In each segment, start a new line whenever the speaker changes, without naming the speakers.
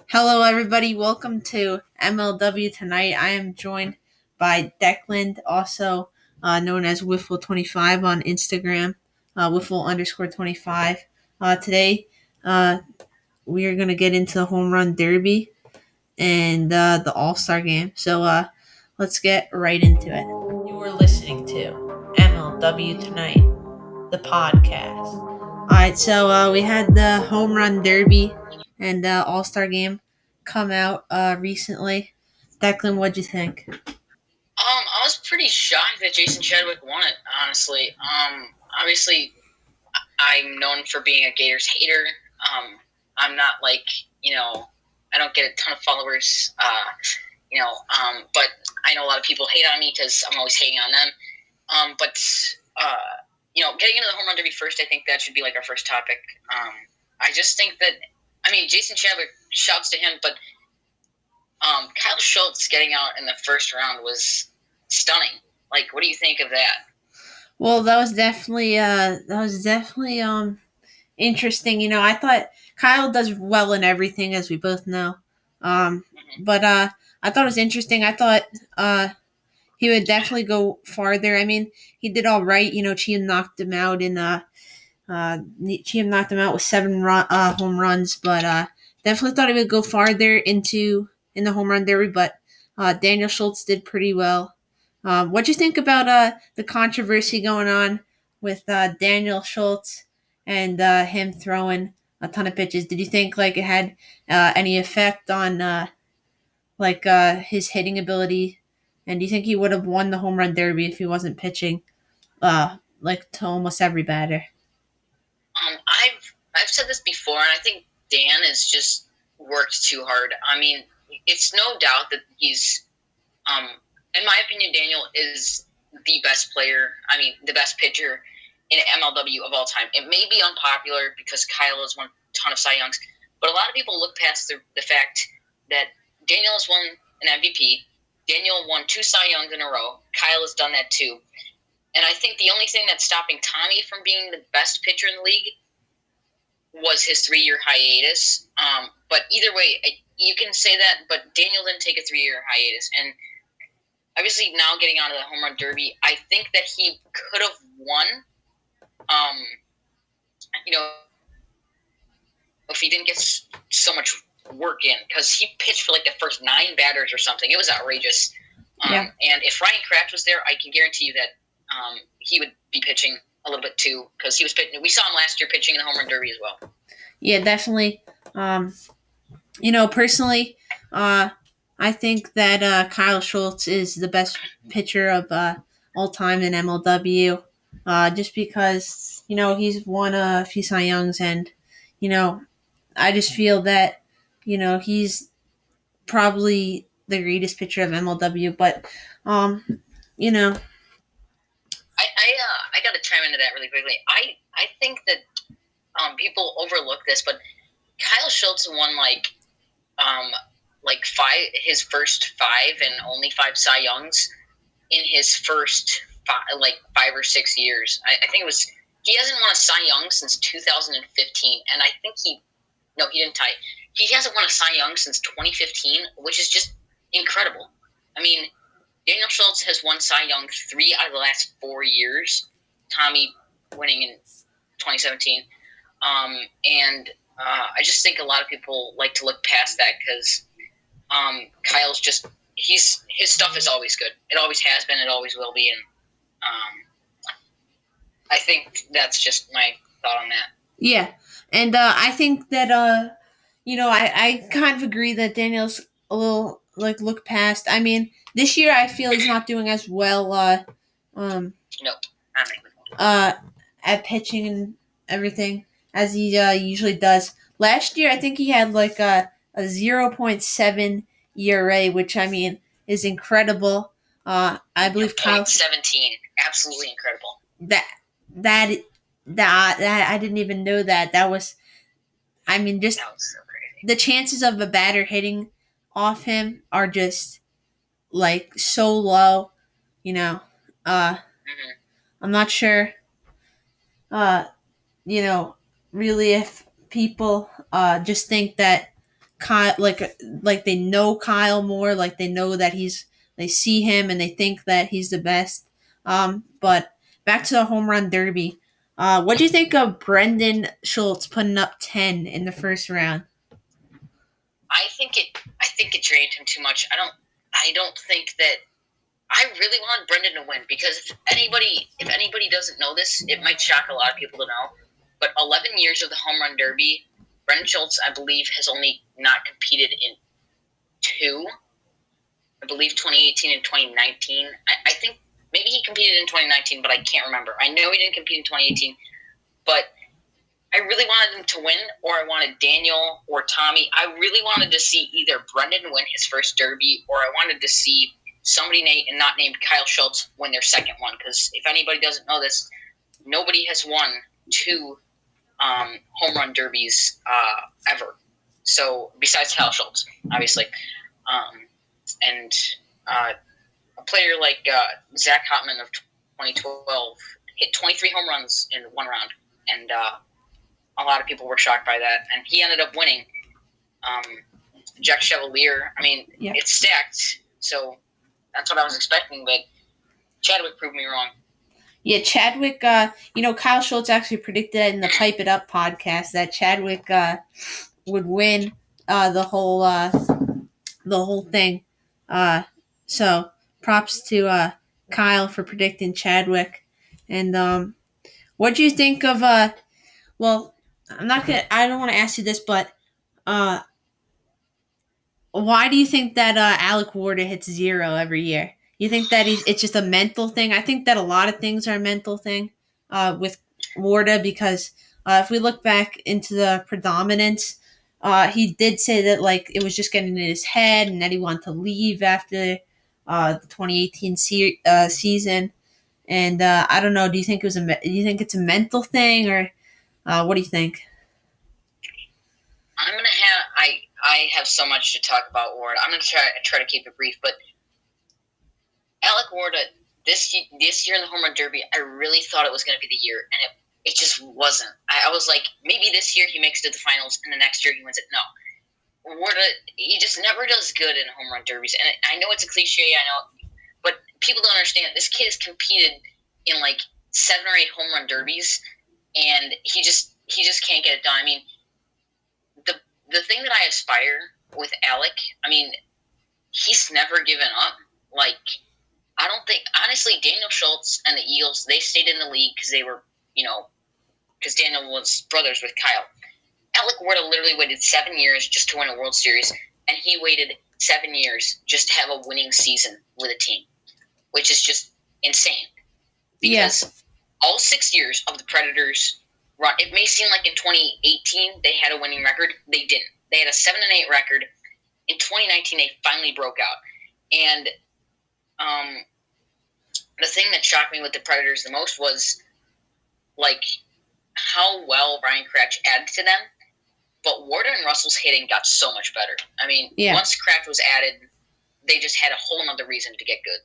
Hello, everybody. Welcome to MLW Tonight. I am joined by Declan, also known as Wiffle25 on Instagram, Wiffle_25. Today, we are going to get into the Homerun Derby and the All-Star game. So let's get right into it. You are listening to MLW Tonight, the podcast. All right, so we had the Home Run Derby and All Star Game come out recently. Declan, what'd you think?
I was pretty shocked that Jason Chadwick won it. Honestly, obviously, I'm known for being a Gators hater. I'm not I don't get a ton of followers. But I know a lot of people hate on me because I'm always hating on them. Getting into the Home Run Derby first, I think that should be like our first topic. I just think that, Jason Chadwick, shouts to him, but Kyle Schultz getting out in the first round was stunning. Like, what do you think of that?
Well, that was definitely interesting. I thought Kyle does well in everything, as we both know. But I thought it was interesting. I thought he would definitely go farther. He did all right. Chiam knocked him out Chiam knocked him out with 7 home runs, but definitely thought he would go farther in the home run derby. But Daniel Schultz did pretty well. What do you think about the controversy going on with Daniel Schultz and him throwing a ton of pitches? Did you think it had any effect on his hitting ability? And do you think he would have won the home run derby if he wasn't pitching to almost every batter?
I've said this before, and I think Dan has just worked too hard. It's no doubt that he's, in my opinion, Daniel is the best player. The best pitcher in MLW of all time. It may be unpopular because Kyle has won a ton of Cy Youngs, but a lot of people look past the fact that Daniel has won an MVP. Daniel won 2 Cy Youngs in a row. Kyle has done that too. And I think the only thing that's stopping Tommy from being the best pitcher in the league was his 3-year hiatus. But either way, you can say that, but Daniel didn't take a 3-year hiatus. And obviously now getting onto the Home Run Derby, I think that he could have won, if he didn't get so much work in, because he pitched for the first 9 batters or something. It was outrageous.
Yeah.
And if Ryan Kraft was there, I can guarantee you that he would be pitching a little bit too, because he was pitching. We saw him last year pitching in the Home Run Derby as well.
Yeah, definitely. Personally, I think that Kyle Schultz is the best pitcher of all time in MLW, just because he's won a few Cy Youngs, and I just feel that he's probably the greatest pitcher of MLW. But
I got to chime into that really quickly. I think that people overlook this, but Kyle Schultz won his first 5 and only 5 Cy Youngs in his first 5 or 6 years. I think it was, he hasn't won a Cy Young since 2015, and I think he didn't tie. He hasn't won a Cy Young since 2015, which is just incredible. Daniel Schultz has won Cy Young 3 out of the last 4 years. Tommy winning in 2017. I just think a lot of people like to look past that because Kyle's just, his stuff is always good. It always has been. It always will be. And I think that's just my thought on that.
Yeah, and I think that I kind of agree that Daniel's a little look past. This year I feel he's not doing as well. At pitching and everything as he usually does. Last year I think he had a 0.7 ERA, which is incredible. I believe Kyle
17, absolutely incredible.
That I didn't even know that. That was
that was so crazy.
The chances of a batter hitting off him are just so low. I'm not sure. Really, if people just think that Kyle, like they know Kyle more, like they know that they see him and they think that he's the best. But back to the home run derby. What do you think of Brendan Schultz putting up 10 in the first round?
I think it drained him too much. I don't think that I really wanted Brendan to win because if anybody doesn't know this, it might shock a lot of people to know. But 11 years of the home run derby, Brendan Schultz, I believe, has only not competed in two. I believe 2018 and 2019. I think maybe he competed in 2019, but I can't remember. I know he didn't compete in 2018, but I really wanted him to win, or I wanted Daniel or Tommy. I really wanted to see either Brendan win his first derby, or I wanted to see somebody not named Kyle Schultz win their second one. Because if anybody doesn't know this, nobody has won two home run derbies ever. So besides Kyle Schultz, obviously, and a player like Zach Hotman of 2012 hit 23 home runs in one round, and a lot of people were shocked by that, and he ended up winning. Jack Chevalier, I mean,
Yeah.
It's stacked, so that's what I was expecting, but Chadwick proved me wrong.
Yeah, Chadwick, Kyle Schultz actually predicted in the Pipe It Up podcast that Chadwick would win the whole thing. So props to Kyle for predicting Chadwick. And what do you think of well, I don't want to ask you this, but uh why do you think that Alec Warda hits 0 every year? You think that it's just a mental thing? I think that a lot of things are a mental thing with Warda because if we look back into the predominance, he did say that like it was just getting in his head and that he wanted to leave after the 2018 season. And I don't know. Do you think do you think it's a mental thing or what do you think?
I have so much to talk about Ward. I'm gonna try to keep it brief, but Alec Warda this year in the home run derby, I really thought it was gonna be the year, and it just wasn't. I was like, maybe this year he makes it to the finals, and the next year he wins it. No, Warda, he just never does good in home run derbies, and I know it's a cliche, I know, but people don't understand. This kid has competed in like 7 or 8 home run derbies, and he just can't get it done. I mean, the thing that I aspire with Alec, I mean, he's never given up. Like, I don't think, honestly, Daniel Schultz and the Eagles, they stayed in the league because they were, because Daniel was brothers with Kyle. Alec Warda literally waited 7 years just to win a World Series, and he waited 7 years just to have a winning season with a team, which is just insane. Because all 6 years of the Predators run, it may seem like in 2018 they had a winning record. They didn't. They had a 7-8 record. In 2019, they finally broke out. And the thing that shocked me with the Predators the most was like how well Ryan Cratch added to them. But Warda and Russell's hitting got so much better. I mean, once Cratch was added, they just had a whole nother reason to get good.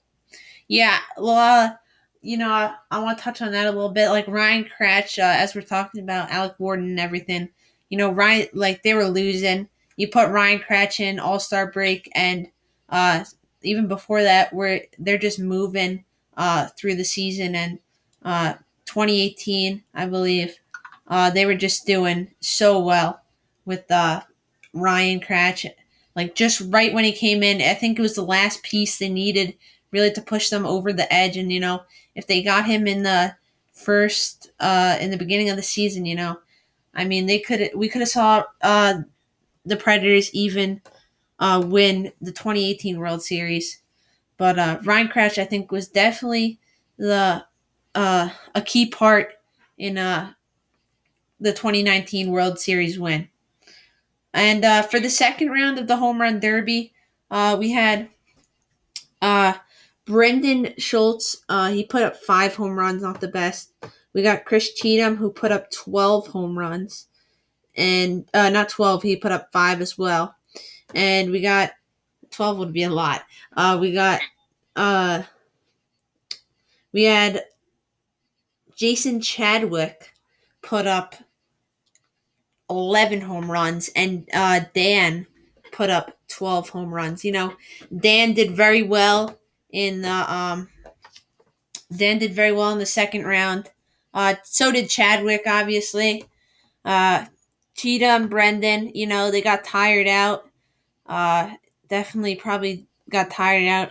Yeah, well, I want to touch on that a little bit. Like Ryan Cratch, as we're talking about Alec Warden and everything, Ryan, like they were losing. You put Ryan Cratch in All-Star break, and even before that, where they're just moving through the season. And 2018, I believe, they were just doing so well with Ryan Cratch. Like just right when he came in, I think it was the last piece they needed really to push them over the edge. And if they got him in the first in the beginning of the season, I mean we could have saw the Predators even win the 2018 World Series. But Ryan Cratch, I think, was definitely the a key part in the 2019 World Series win. And for the second round of the Home Run Derby, we had Brendan Schultz. He put up 5 home runs, not the best. We got Chris Cheatham, who put up 12 home runs. And not 12, he put up 5 as well. And we got 12 would be a lot. We had Jason Chadwick put up 11 home runs, and Dan put up 12 home runs. Dan did very well in the second round. So did Chadwick, obviously. Cheetah and Brendan, they got tired out. Uh, Definitely probably got tired out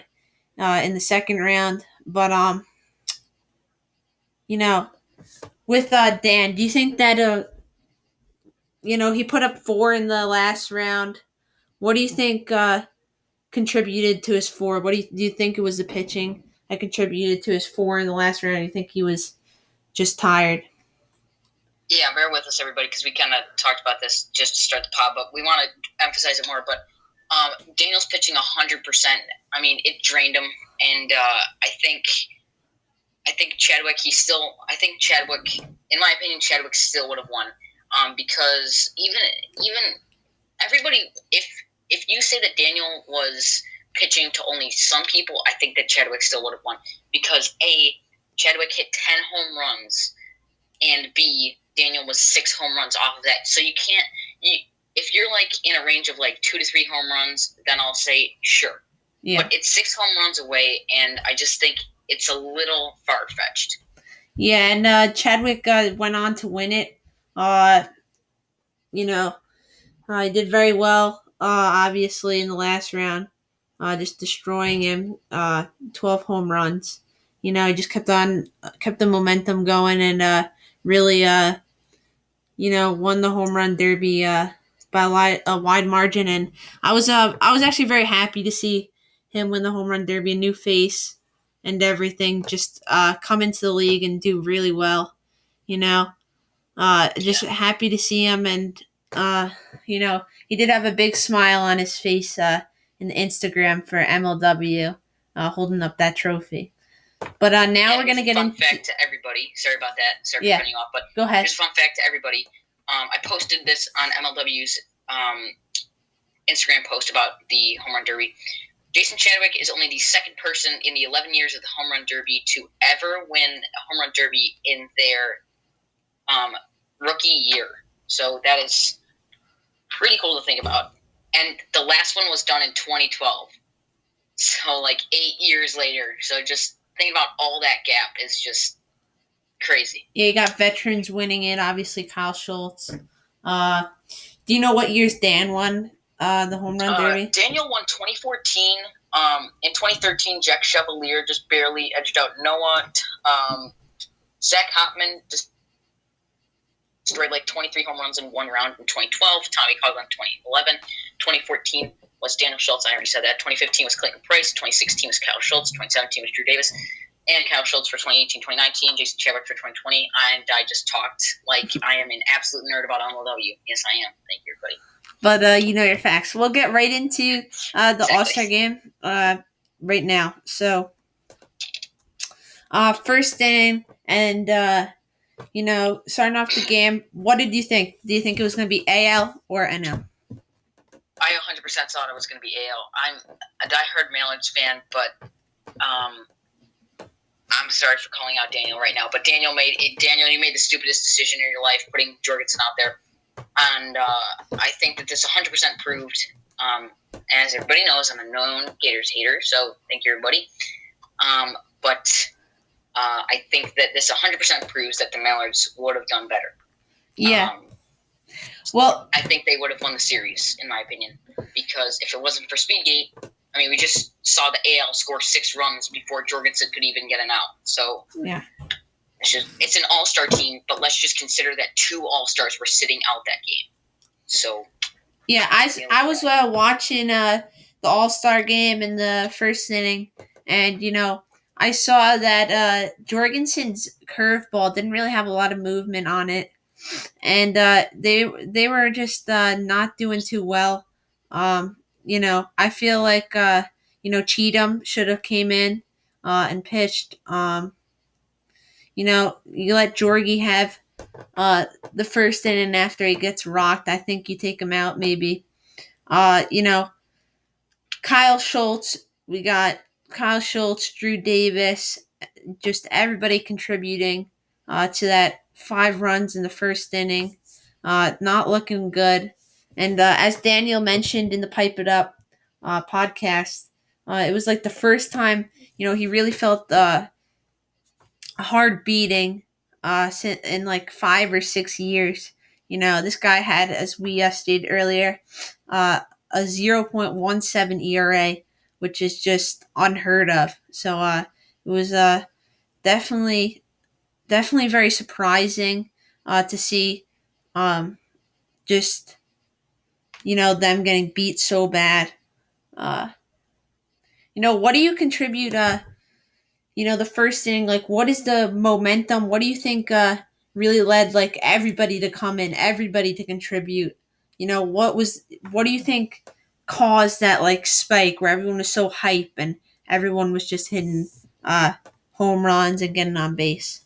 in the second round. But you know, with Dan, do you think that he put up 4 in the last round? What do you think contributed to his 4? Do you think it was the pitching that contributed to his 4 in the last round? Do you think he was just tired?
Yeah, bear with us, everybody, because we kind of talked about this just to start the pod, but we want to emphasize it more. But Daniel's pitching 100%. I mean, it drained him, and I think Chadwick. In my opinion, Chadwick still would have won, because even everybody, if you say that Daniel was pitching to only some people, I think that Chadwick still would have won, because A, Chadwick hit 10 home runs, and B, Daniel was 6 home runs off of that. So if you're like in a range of like 2 to 3 home runs, then I'll say sure. Yeah. But it's 6 home runs away, and I just think it's a little far-fetched.
Yeah, and Chadwick went on to win it. He did very well, obviously, in the last round, just destroying him, 12 home runs. He just kept the momentum going, and really, won the home run derby by a wide margin. And I was actually very happy to see him win the home run derby, a new face and everything, just come into the league and do really well. Just happy to see him, and he did have a big smile on his face in the Instagram for MLW, holding up that trophy. But now we're gonna get into
fun fact to everybody. Sorry about that. Sorry for cutting you off, but
go ahead.
Just fun fact to everybody. I posted this on MLW's Instagram post about the Home Run Derby. Jason Chadwick is only the second person in the 11 years of the Home Run Derby to ever win a Home Run Derby in their rookie year. So that is pretty cool to think about. And the last one was done in 2012. So like 8 years later. So just thinking about all that gap is just crazy.
Yeah, you got veterans winning it. Obviously, Kyle Schultz. Do you know what years Dan won the Home Run Derby?
Daniel won 2014. In 2013, Jack Chevalier just barely edged out Noah. Zach Hopman destroyed like 23 home runs in one round in 2012. Tommy Coughlin 2011. 2014 was Daniel Schultz. I already said that. 2015 was Clayton Price. 2016 was Kyle Schultz. 2017 was Drew Davis. And Kyle Schultz for 2018, 2019. Jason Chadwick for 2020. And I just talked like I am an absolute nerd about MLW. Yes, I am. Thank you, everybody.
But you know your facts. We'll get right into the All-Star game right now. So, first inning, and starting off the game, what did you think? Do you think it was going to be AL or NL?
I 100% thought it was going to be AL. I'm a diehard Mailers fan, but I'm sorry for calling out Daniel right now. But Daniel, you made the stupidest decision in your life, putting Jorgensen out there. And I think that this 100% proved, as everybody knows, I'm a known Gators hater, so thank you, everybody. But I think that this 100% proves that the Mallards would have done better.
Yeah. Well,
I think they would have won the series, in my opinion, because if it wasn't for Speedgate, I mean, we just saw the AL score 6 runs before Jorgensen could even get an out. So
yeah.
It's an all-star team, but let's just consider that 2 all-stars were sitting out that game. So
yeah, I was watching the all-star game in the first inning, and I saw that Jorgensen's curveball didn't really have a lot of movement on it, and they were just not doing too well. I feel like Cheatham should have came in and pitched. You let Jorgie have the first inning after he gets rocked. I think you take him out maybe. Kyle Schultz. We got Kyle Schultz, Drew Davis, just everybody contributing to that 5 runs in the first inning. Not looking good. And as Daniel mentioned in the Pipe It Up podcast, it was like the first time, he really felt a hard beating in like 5 or 6 years. This guy had, as we stated earlier, a 0.17 ERA, which is just unheard of. So it was definitely, definitely very surprising to see just, them getting beat so bad. Uh, what do you contribute the first inning, like what is the momentum? What do you think really led like everybody to come in, everybody to contribute? What do you think caused that like spike where everyone was so hype and everyone was just hitting home runs and getting on base?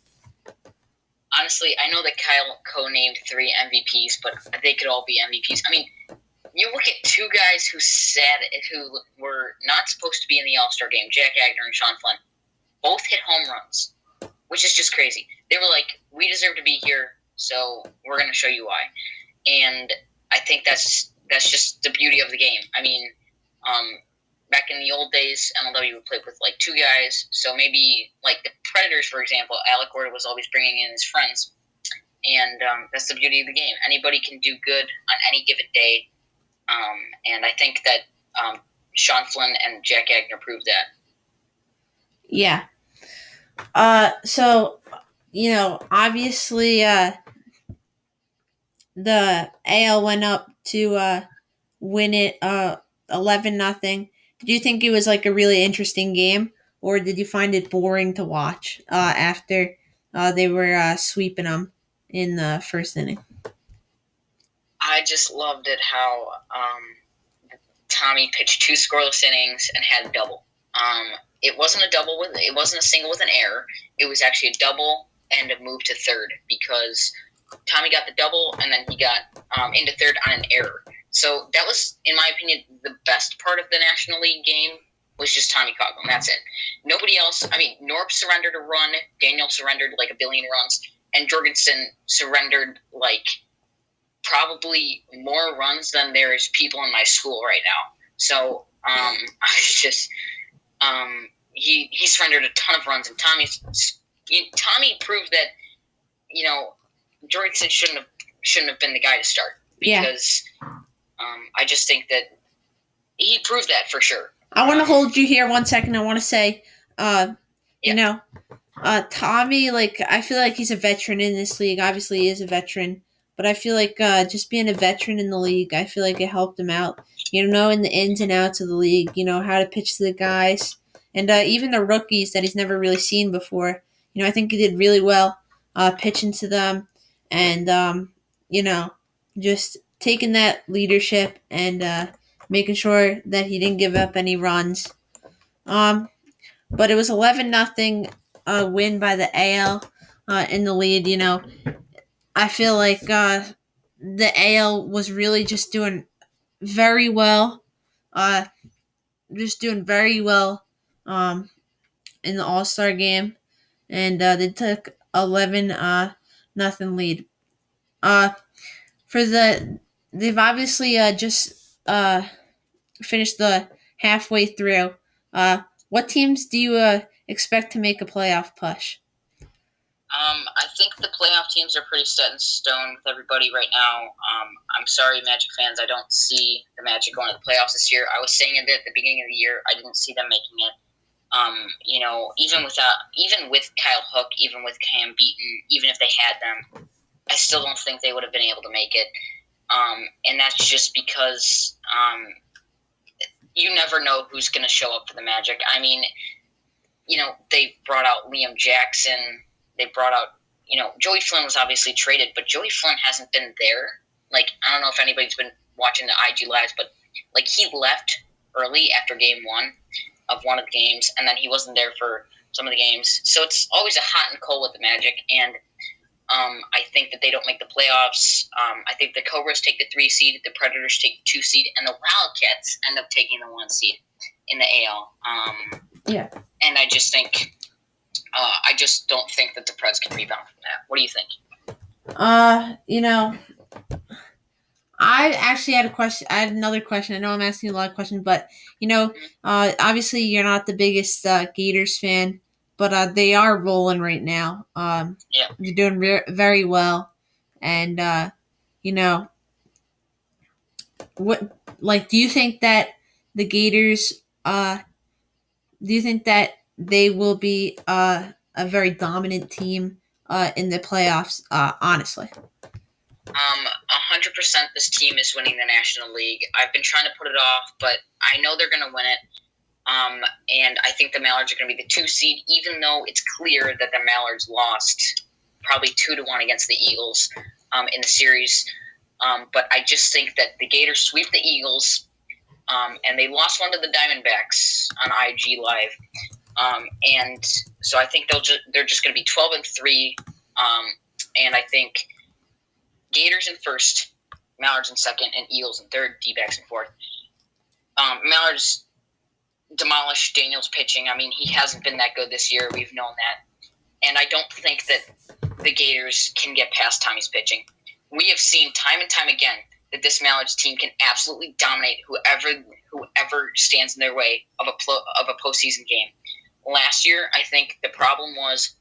Honestly, I know that Kyle co-named 3 MVPs, but they could all be MVPs. I mean, you look at 2 guys who were not supposed to be in the All-Star game, Jack Agner and Sean Flynn, both hit home runs, which is just crazy. They were like, we deserve to be here, so we're going to show you why. And I think that's just the beauty of the game. I mean, back in the old days, MLW would play with like 2 guys, so maybe like the Predators, for example, Alec Gorda was always bringing in his friends. And that's the beauty of the game. Anybody can do good on any given day. And I think that Sean Flynn and Jack Agner proved that.
Yeah. So obviously, the AL went up to win it 11-0. Did you think it was like a really interesting game, or did you find it boring to watch after they were sweeping them in the first inning?
I just loved it how Tommy pitched 2 scoreless innings and had a double. It wasn't a single with an error. It was actually a double and a move to third because Tommy got the double and then he got into third on an error. So that was, in my opinion, the best part of the National League game was just Tommy Coughlin. That's it. Nobody else. I mean, Norp surrendered a run. Daniel surrendered like a billion runs. And Jorgensen surrendered like probably more runs than there's people in my school right now. So I just he surrendered a ton of runs, and Tommy proved that Jorgensen shouldn't have been the guy to start because I just think that he proved that for sure.
I want to hold you here 1 second. I want to say, Tommy, like I feel like he's a veteran in this league. Obviously, he is a veteran, but I feel like just being a veteran in the league, I feel like it helped him out. In the ins and outs of the league, how to pitch to the guys, and even the rookies that he's never really seen before. I think he did really well pitching to them, and just taking that leadership and making sure that he didn't give up any runs. But it was 11-0 win by the AL in the lead. I feel like the AL was really just doing very well, uh, just doing very well in the All Star game, and they took 11-0 lead. For they've obviously just finished the halfway through. What teams do you expect to make a playoff push?
I think the playoff teams are pretty set in stone with everybody right now. I'm sorry, Magic fans. I don't see the Magic going to the playoffs this year. I was saying it at the beginning of the year. I didn't see them making it. Even with Kyle Hook, even with Cam Beaton, even if they had them, I still don't think they would have been able to make it. And that's just because you never know who's going to show up for the Magic. I mean, they brought out Liam Jackson. They brought out, Joey Flynn was obviously traded, but Joey Flynn hasn't been there. Like, I don't know if anybody's been watching the IG Lives, but, like, he left early after game 1 of one of the games, and then he wasn't there for some of the games. So it's always a hot and cold with the Magic, and I think that they don't make the playoffs. I think the Cobras take the 3 seed, the Predators take the 2 seed, and the Wildcats end up taking the 1 seed in the AL. And I just think, I just don't think that the Preds can rebound from that. What do you think?
I actually had a question. I had another question. I know I'm asking you a lot of questions, but obviously you're not the biggest Gators fan, but they are rolling right now.
Yeah.
They're doing very well, and you know what? Like, do you think that the Gators? Do you think that they will be a very dominant team in the playoffs? Honestly.
100% this team is winning the National League. I've been trying to put it off, but I know they're going to win it. And I think the Mallards are going to be the 2 seed, even though it's clear that the Mallards lost probably 2-1 against the Eagles in the series. But I just think that the Gators sweep the Eagles, and they lost one to the Diamondbacks on IG Live. And so I think they're just going to be 12-3. And I think Gators in first, Mallards in second, and Eagles in third, D-backs in fourth. Mallards demolished Daniel's pitching. I mean, he hasn't been that good this year. We've known that. And I don't think that the Gators can get past Tommy's pitching. We have seen time and time again that this Mallards team can absolutely dominate whoever stands in their way of a postseason game. Last year, I think the problem was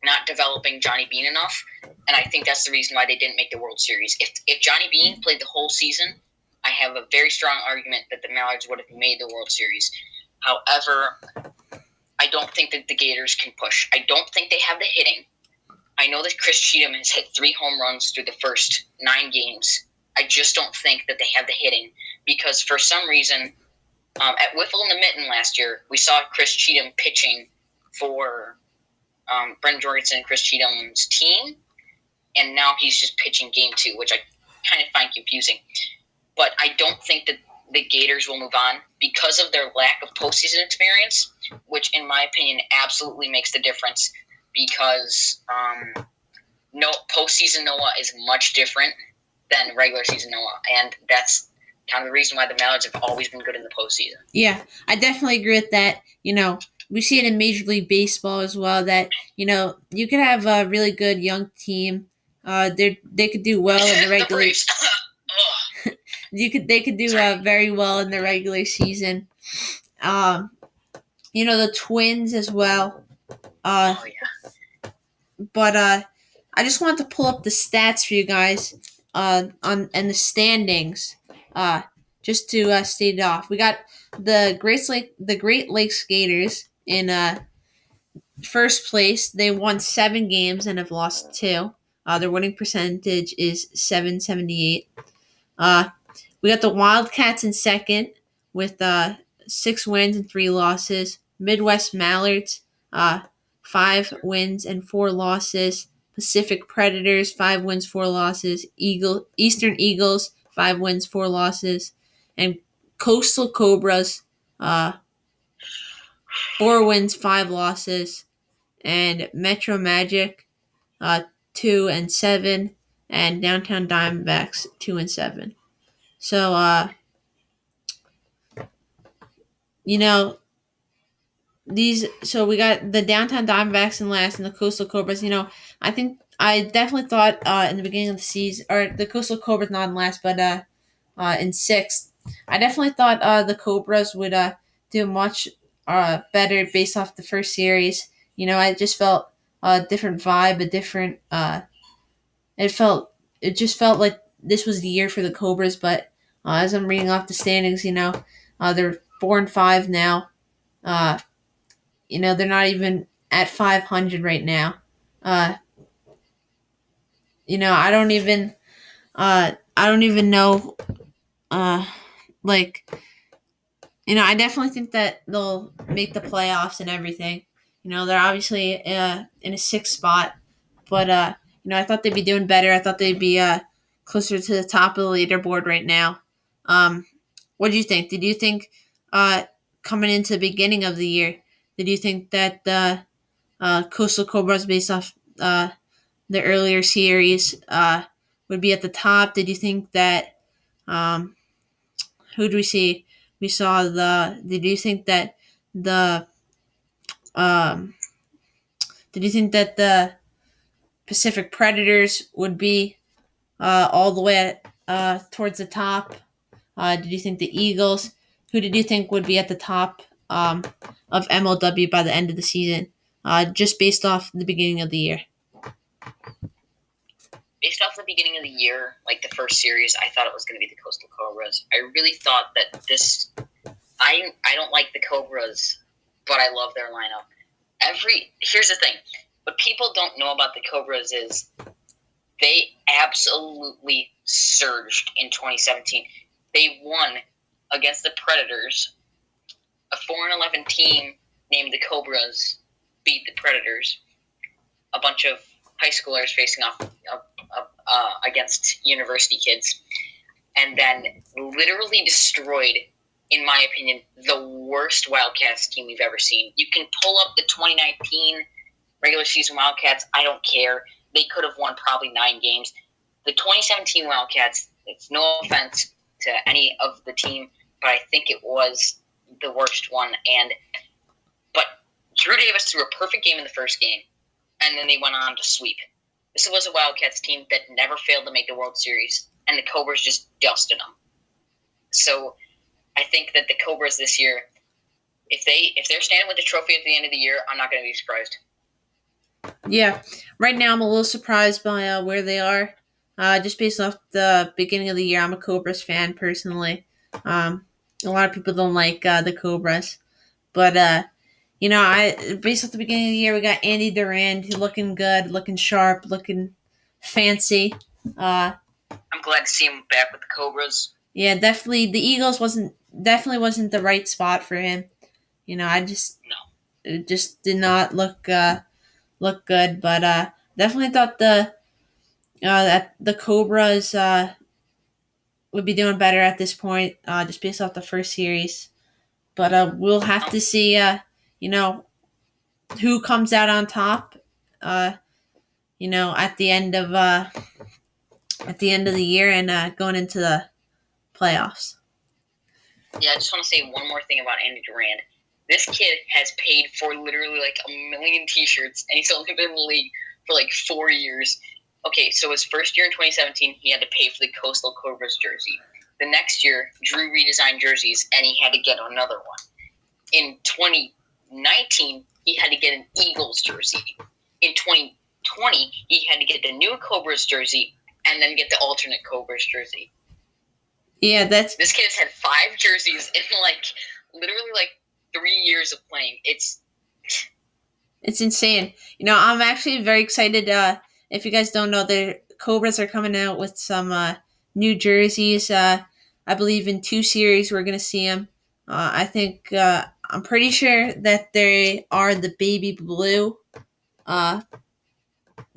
not developing Johnny Bean enough, and I think that's the reason why they didn't make the World Series. If Johnny Bean played the whole season, I have a very strong argument that the Mallards would have made the World Series. However, I don't think that the Gators can push. I don't think they have the hitting. I know that Chris Cheatham has hit 3 home runs through the first 9 games. I just don't think that they have the hitting because for some reason, at Wiffle in the Mitten last year, we saw Chris Cheatham pitching for Brendan Jorgensen and Chris Cheatham's team, and now he's just pitching game 2, which I kind of find confusing. But I don't think that the Gators will move on because of their lack of postseason experience, which, in my opinion, absolutely makes the difference because postseason Noah is much different than regular season Noah, and that's kind of the reason why the Mallards have always been good in the postseason.
Yeah, I definitely agree with that. We see it in Major League Baseball as well that, you could have a really good young team. They could do well in the regular they could do very well in the regular season. The Twins as well.
Oh, yeah.
But I just wanted to pull up the stats for you guys on and the standings. Just to state it off, we got the Great Lakes Gators in first place. They won 7 games and have lost 2. Their winning percentage is .778. We got the Wildcats in second with 6 wins and 3 losses. Midwest Mallards, 5 wins and 4 losses. Pacific Predators, 5 wins, 4 losses. Eastern Eagles, 5 wins, 4 losses. And Coastal Cobras, 4 wins, 5 losses. And Metro Magic, 2-7. And Downtown Diamondbacks, 2-7. So, so we got the Downtown Diamondbacks in last and the Coastal Cobras. I definitely thought in the beginning of the season, or the Coastal Cobras not in last, but in 6th. I definitely thought the Cobras would do much better based off the first series. I just felt a different vibe, a different. It just felt like this was the year for the Cobras, but as I'm reading off the standings, they're 4-5 now. They're not even at 500 right now. I don't even know. Like, I definitely think that they'll make the playoffs and everything. They're obviously in a 6th spot, but I thought they'd be doing better. I thought they'd be closer to the top of the leaderboard right now. What do you think? Did you think coming into the beginning of the year, did you think that the Coastal Cobras, based off the earlier series, would be at the top? Did you think that who do we see? We saw the. Did you think that the um, did you think that the Pacific Predators would be all the way towards the top? Did you think the Eagles? Who did you think would be at the top of MLW by the end of the season? Just based off the beginning of the year.
Based off the beginning of the year, like the first series, I thought it was going to be the Coastal Cobras. I really thought that this. I don't like the Cobras, but I love their lineup. Here's the thing. What people don't know about the Cobras is they absolutely surged in 2017. They won against the Predators. A 4-11 team named the Cobras beat the Predators. A bunch of high schoolers facing off against university kids, and then literally destroyed, in my opinion, the worst Wildcats team we've ever seen. You can pull up the 2019 regular season Wildcats. I don't care. They could have won probably 9 games. The 2017 Wildcats, it's no offense to any of the team, but I think it was the worst one. But Drew Davis threw a perfect game in the first game, and then they went on to sweep. This was a Wildcats team that never failed to make the World Series, and the Cobras just dusted them. So I think that the Cobras this year, if they're standing with the trophy at the end of the year, I'm not going to be surprised.
Yeah, right now I'm a little surprised by where they are. Just based off the beginning of the year, I'm a Cobras fan personally. A lot of people don't like the Cobras, but based off the beginning of the year, we got Andy Durand looking good, looking sharp, looking fancy.
I'm glad to see him back with the Cobras.
Yeah, definitely. The Eagles wasn't the right spot for him. It just did not look good. But definitely thought that the Cobras would be doing better at this point, just based off the first series. But we'll have to see, who comes out on top. At the end of the year and going into the playoffs.
Yeah, I just want to say one more thing about Andy Durand. This kid has paid for literally like 1 million T-shirts, and he's only been in the league for like 4 years. Okay, so his first year in 2017, he had to pay for the Coastal Cobras jersey. The next year, Drew redesigned jerseys, and he had to get another one. In 2019, he had to get an Eagles jersey. In 2020, he had to get the new Cobras jersey and then get the alternate Cobras jersey.
Yeah,
this kid has had 5 jerseys in literally 3 years of playing. It's
insane. I'm actually very excited. If you guys don't know, the Cobras are coming out with some new jerseys. I believe in 2 series we're gonna see them. I think I'm pretty sure that they are the baby blue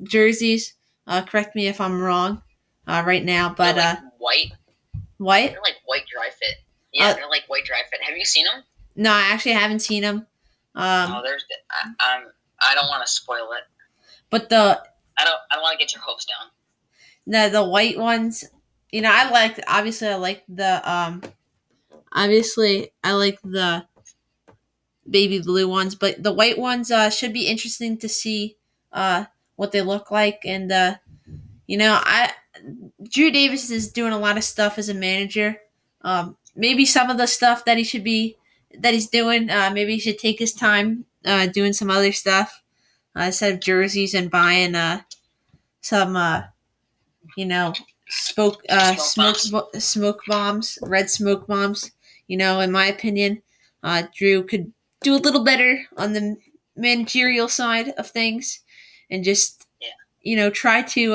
jerseys. Correct me if I'm wrong. Right now, but
white.
White?
They're like white dry fit. Yeah, they're like white dry fit. Have you seen them?
No, I actually haven't seen them.
I don't want to spoil it.
But
I don't want to get your hopes down.
The white ones, I like the baby blue ones, but the white ones should be interesting to see what they look like. And Drew Davis is doing a lot of stuff as a manager. Maybe some of the stuff that he's doing, maybe he should take his time doing some other stuff instead of jerseys and buying some smoke bombs, red smoke bombs. In my opinion, Drew could do a little better on the managerial side of things, and just try to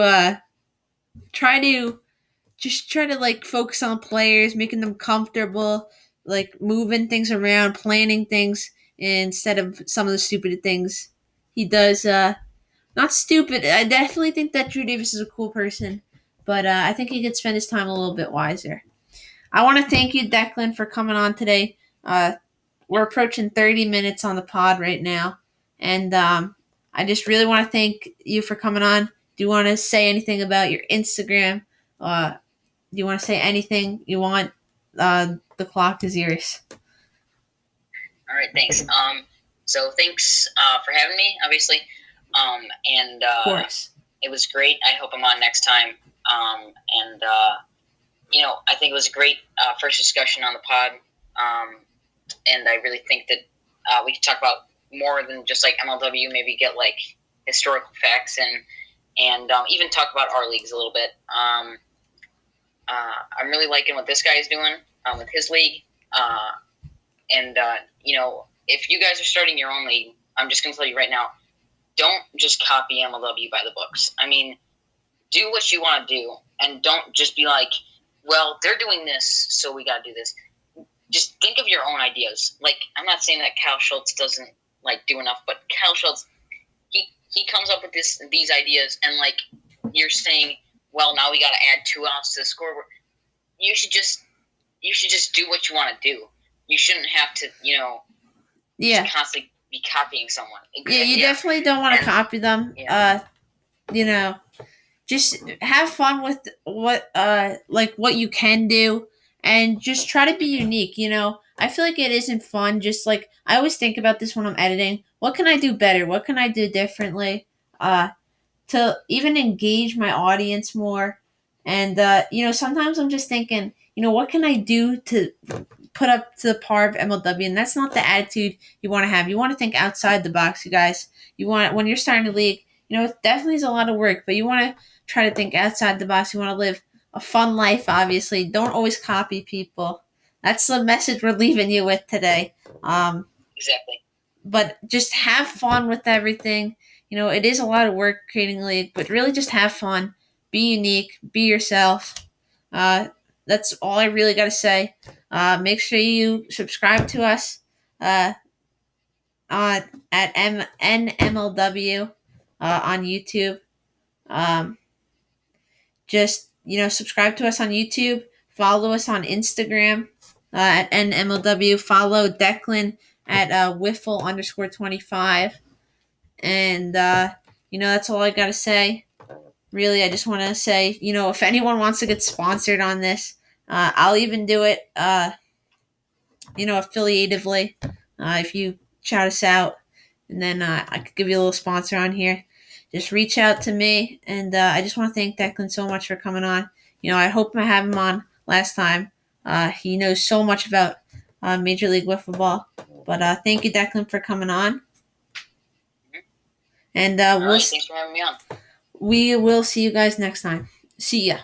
like focus on players, making them comfortable, like moving things around, planning things instead of some of the stupid things he does. Not stupid. I definitely think that Drew Davis is a cool person, but I think he could spend his time a little bit wiser. I want to thank you, Declan, for coming on today. We're approaching 30 minutes on the pod right now, and I just really want to thank you for coming on. Do you want to say anything about your Instagram? Do you want to say anything you want? The clock is yours.
All right, thanks. So thanks for having me, obviously. And
of course.
It was great. I hope I'm on next time. I think it was a great first discussion on the pod, and I really think that we could talk about more than just like MLW. Maybe get like historical facts and even talk about our leagues a little bit. I'm really liking what this guy is doing with his league, and if you guys are starting your own league, I'm just going to tell you right now, don't just copy MLW by the books. I mean, do what you want to do, and don't just be like, well, they're doing this, so we got to do this. Just think of your own ideas. Like, I'm not saying that Kyle Schultz doesn't like do enough, but Kyle Schultz, he comes up with these ideas, and like you're saying, well, now we got to add 2 outs to the scoreboard. You should just do what you want to do. You shouldn't have to,
Yeah.
just constantly be copying someone.
Yeah, you definitely don't want to copy them. Just have fun with what you can do, and just try to be unique. I feel like it isn't fun. Just like I always think about this when I'm editing. What can I do better? What can I do differently? To even engage my audience more. And sometimes I'm just thinking, what can I do to put up to the par of MLW? And that's not the attitude you want to have. You want to think outside the box, you guys. You want, when you're starting a league, it definitely is a lot of work, but you want to try to think outside the box. You want to live a fun life, obviously. Don't always copy people. That's the message we're leaving you with today.
Exactly.
But just have fun with everything. It is a lot of work creating a league, but really just have fun. Be unique. Be yourself. That's all I really got to say. Make sure you subscribe to us on at NMLW on YouTube. Just subscribe to us on YouTube. Follow us on Instagram at NMLW. Follow Declan at Wiffle_25. And that's all I gotta say. Really, I just want to say, if anyone wants to get sponsored on this, I'll even do it. Affiliatively. If you shout us out, and then I could give you a little sponsor on here. Just reach out to me, and I just want to thank Declan so much for coming on. I hope I have him on last time. He knows so much about Major League Wiffle Ball. But thank you, Declan, for coming on. And
All right, thanks for having me on.
We will see you guys next time. See ya.